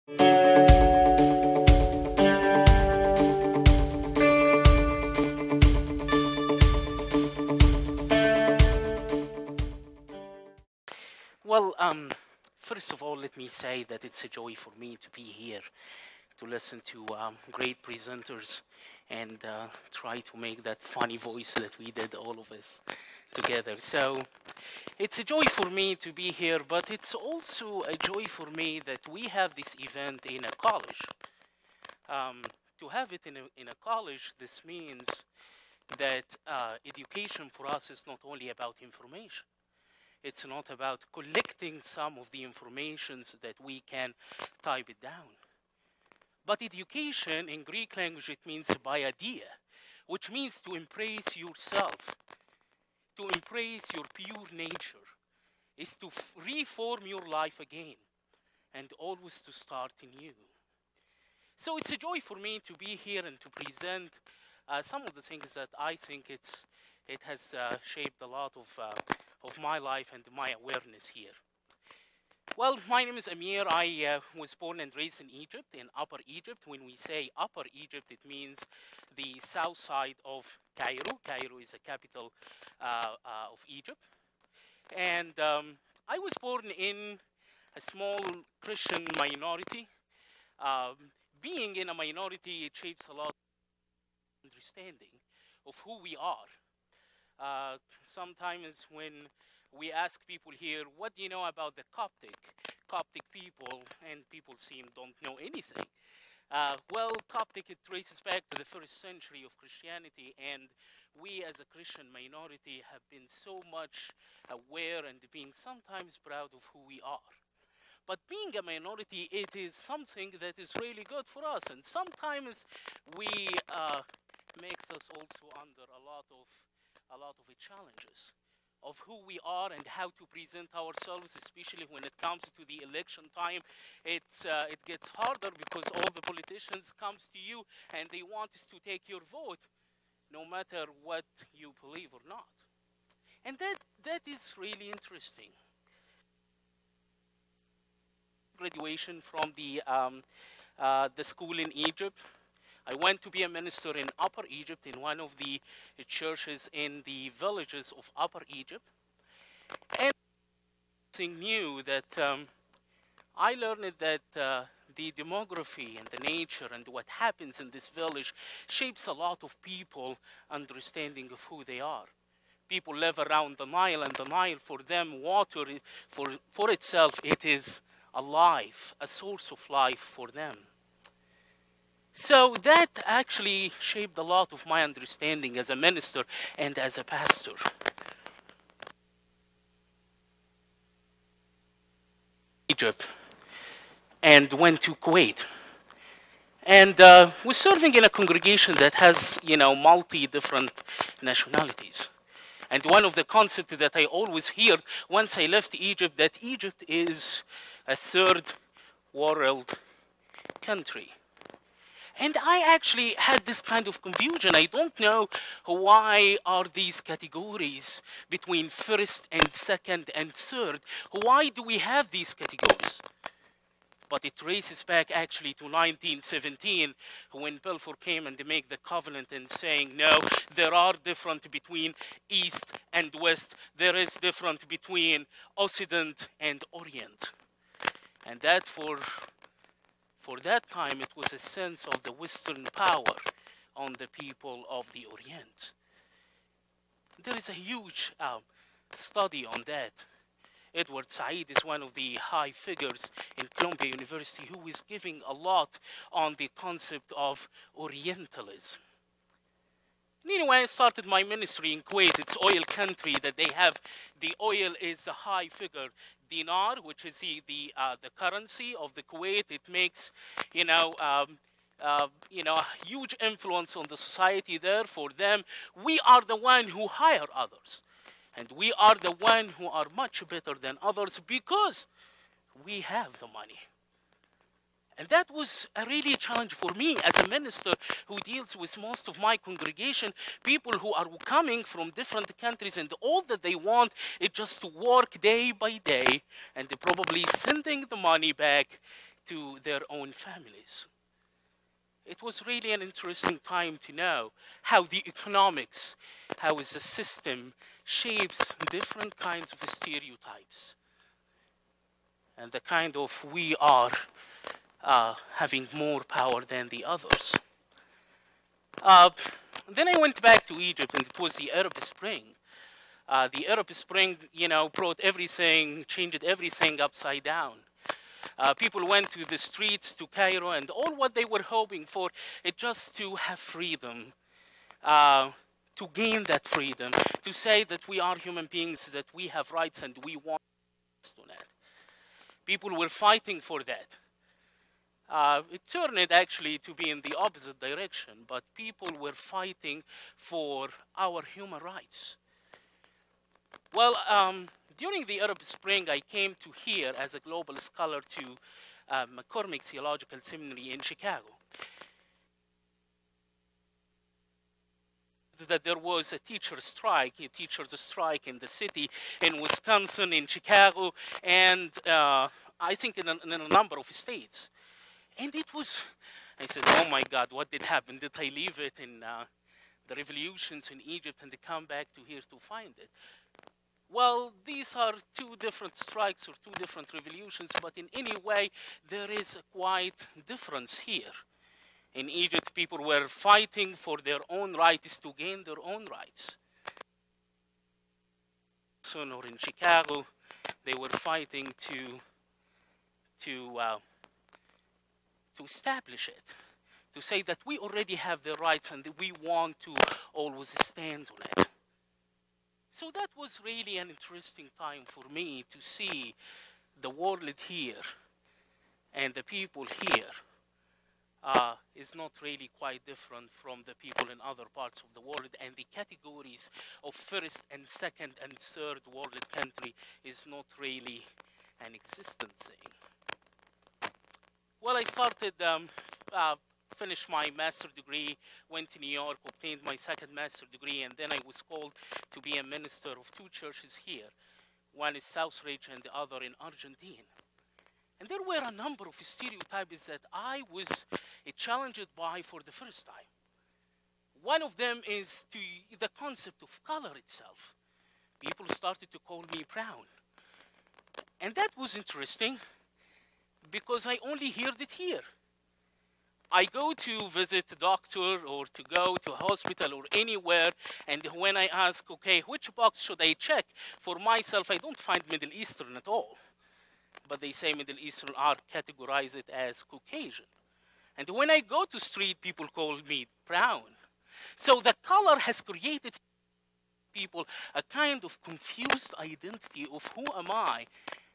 Well, first of all, let me say that it's a joy for me to be here to listen to great presenters and try to make that funny voice that we did, all of us, together. So it's a joy for me to be here, but it's also a joy for me that we have this event in a college. To have it in a college, this means that education for us is not only about information. It's not about collecting some of the informations that we can type it down. But education in Greek language, it means baideia, which means to embrace yourself, to embrace your pure nature, is to reform your life again, and always to start anew. So it's a joy for me to be here and to present some of the things that I think it has shaped a lot of my life and my awareness here. Well, my name is Amir. I was born and raised in Egypt, in Upper Egypt. When we say Upper Egypt, it means the south side of Cairo. Cairo is the capital of Egypt. And I was born in a small Christian minority. Being in a minority, it shapes a lot of understanding of who we are. Sometimes when we ask people here, what do you know about the Coptic people, and people don't know anything. Well, Coptic, it traces back to the 1st century of Christianity, and we as a Christian minority have been so much aware and being sometimes proud of who we are. But being a minority, it is something that is really good for us, and sometimes we makes us also under a lot of challenges of who we are and how to present ourselves, especially when it comes to the election time. It gets harder because all the politicians comes to you and they want us to take your vote, no matter what you believe or not. And that is really interesting. Graduation from the school in Egypt. I went to be a minister in Upper Egypt, in one of the churches in the villages of Upper Egypt. And something new that I learned that the demography and the nature and what happens in this village shapes a lot of people understanding of who they are. People live around the Nile, and the Nile, for them, water, for itself, it is a life, a source of life for them. So that actually shaped a lot of my understanding as a minister and as a pastor. Egypt, and went to Kuwait. And was serving in a congregation that has, multi-different nationalities. And one of the concepts that I always heard once I left Egypt, that Egypt is a third world country. And I actually had this kind of confusion. I don't know why are these categories between first and second and third. Why do we have these categories? But it traces back actually to 1917, when Balfour came and they make the covenant and saying, no, there are different between East and West. There is different between Occident and Orient. And that for that time, it was a sense of the Western power on the people of the Orient. There is a huge study on that. Edward Said is one of the high figures in Columbia University who is giving a lot on the concept of Orientalism. And anyway, I started my ministry in Kuwait. It's oil country that they have. The oil is a high figure. Dinar, which is the currency of the Kuwait, it makes, a huge influence on the society there. For them, we are the one who hire others. And we are the one who are much better than others because we have the money. And that was a really challenge for me as a minister who deals with most of my congregation, people who are coming from different countries, and all that they want is just to work day by day, and they're probably sending the money back to their own families. It was really an interesting time to know how the economics, how the system shapes different kinds of stereotypes. And the kind of we are having more power than the others. Then I went back to Egypt, and it was the Arab Spring. The Arab Spring, brought everything, changed everything upside down. People went to the streets to Cairo, and all what they were hoping for is just to have freedom, to gain that freedom, to say that we are human beings, that we have rights, and we want to that. People were fighting for that. It turned actually to be in the opposite direction, but people were fighting for our human rights. Well, during the Arab Spring, I came to here as a global scholar to McCormick Theological Seminary in Chicago. That there was a teacher's strike in the city, in Wisconsin, in Chicago, and I think in a number of states. And it was, I said, oh my God, what did happen? Did I leave it in the revolutions in Egypt and come back to here to find it? Well, these are two different strikes or two different revolutions, but in any way, there is a quite difference here. In Egypt, people were fighting for their own rights to gain their own rights. Or in Chicago, they were fighting to establish it, to say that we already have the rights and that we want to always stand on it. So that was really an interesting time for me to see the world here and the people here is not really quite different from the people in other parts of the world, and the categories of first and second and third world country is not really an existent thing. Well, I started, finished my master's degree, went to New York, obtained my second master's degree, and then I was called to be a minister of two churches here. One is Southridge and the other in Argentina. And there were a number of stereotypes that I was challenged by for the first time. One of them is the concept of color itself. People started to call me brown. And that was interesting because I only heard it here. I go to visit a doctor or to go to a hospital or anywhere, and when I ask, okay, which box should I check for myself, I don't find Middle Eastern at all. But they say Middle Eastern are categorized as Caucasian. And when I go to street, people call me brown. So the color has created people a kind of confused identity of who am I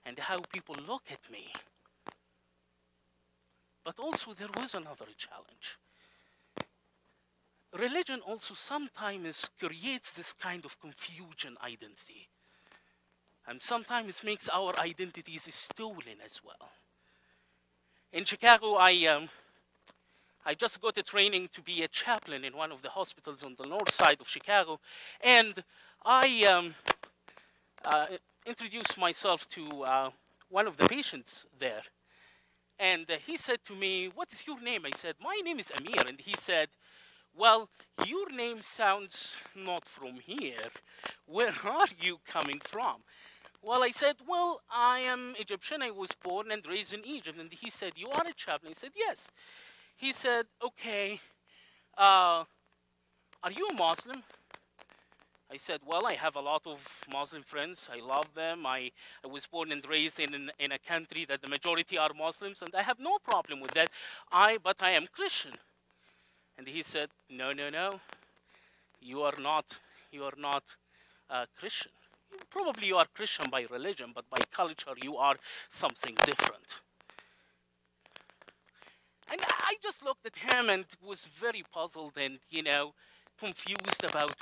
and how people look at me. But also there was another challenge. Religion also sometimes creates this kind of confusion identity. And sometimes makes our identities stolen as well. In Chicago, I just got a training to be a chaplain in one of the hospitals on the north side of Chicago. And I introduced myself to one of the patients there. And he said to me, what is your name? I said, my name is Amir. And he said, well, your name sounds not from here. Where are you coming from? Well, I said, well, I am Egyptian. I was born and raised in Egypt. And he said, you are a chaplain? I said, yes. He said, okay, are you a Muslim? I said, well, I have a lot of Muslim friends. I love them. I was born and raised in a country that the majority are Muslims, and I have no problem with that. But I am Christian. And he said, no, no, no. You are not Christian. Probably you are Christian by religion, but by culture you are something different. And I just looked at him and was very puzzled and, confused about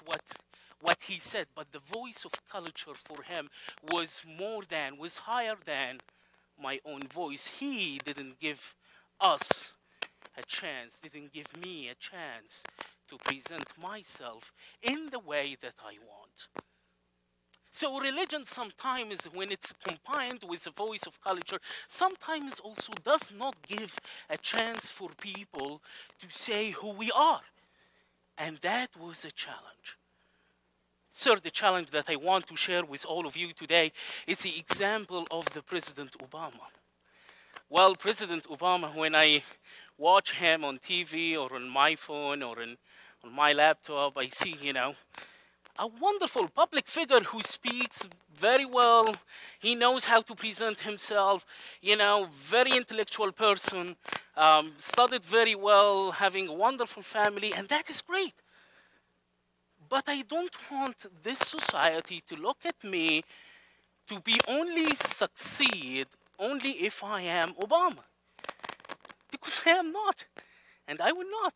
what he said. But the voice of culture for him was higher than my own voice. He didn't give us a chance, didn't give me a chance to present myself in the way that I want. So religion sometimes, when it's combined with the voice of culture, sometimes also does not give a chance for people to say who we are. And that was a challenge. Third, the challenge that I want to share with all of you today is the example of the President Obama. Well, President Obama, when I watch him on TV or on my phone or on my laptop, I see, a wonderful public figure who speaks very well. He knows how to present himself, very intellectual person, studied very well, having a wonderful family, and that is great. But I don't want this society to look at me to be only succeed only if I am Obama. Because I am not, and I will not.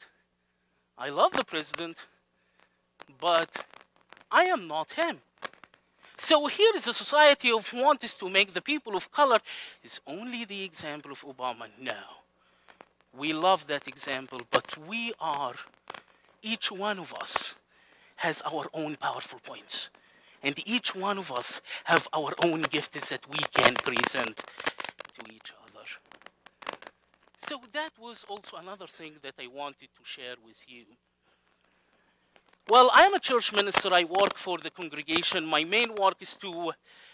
I love the president, but I am not him. So here is a society of wants to make the people of color is only the example of Obama. No. We love that example, but we are, each one of us has our own powerful points. And each one of us have our own gifts that we can present to each other. So that was also another thing that I wanted to share with you. Well, I am a church minister. I work for the congregation. My main work is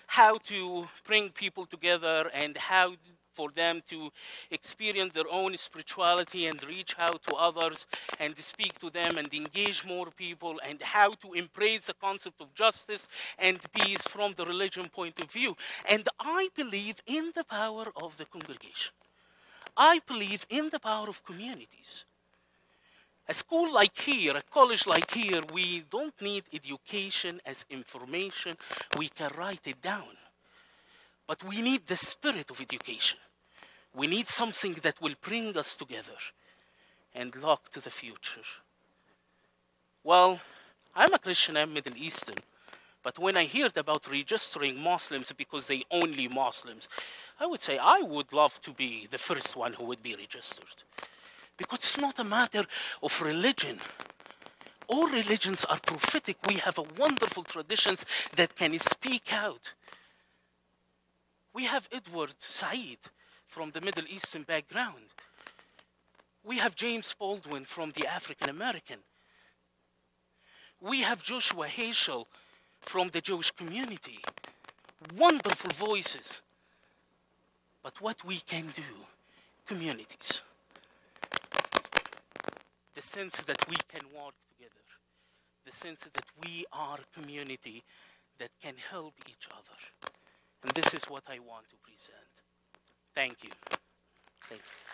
how to bring people together and how for them to experience their own spirituality and reach out to others and speak to them and engage more people, and how to embrace the concept of justice and peace from the religion point of view. And I believe in the power of the congregation. I believe in the power of communities. A school like here, a college like here, we don't need education as information. We can write it down. But we need the spirit of education. We need something that will bring us together and look to the future. Well, I'm a Christian, I'm Middle Eastern. But when I heard about registering Muslims because they only Muslims, I would say I would love to be the first one who would be registered. Because it's not a matter of religion. All religions are prophetic. We have a wonderful traditions that can speak out. We have Edward Said from the Middle Eastern background. We have James Baldwin from the African American. We have Joshua Heschel from the Jewish community. Wonderful voices. But what we can do, communities. The sense that we can work together. The sense that we are a community that can help each other. And this is what I want to present. Thank you. Thank you.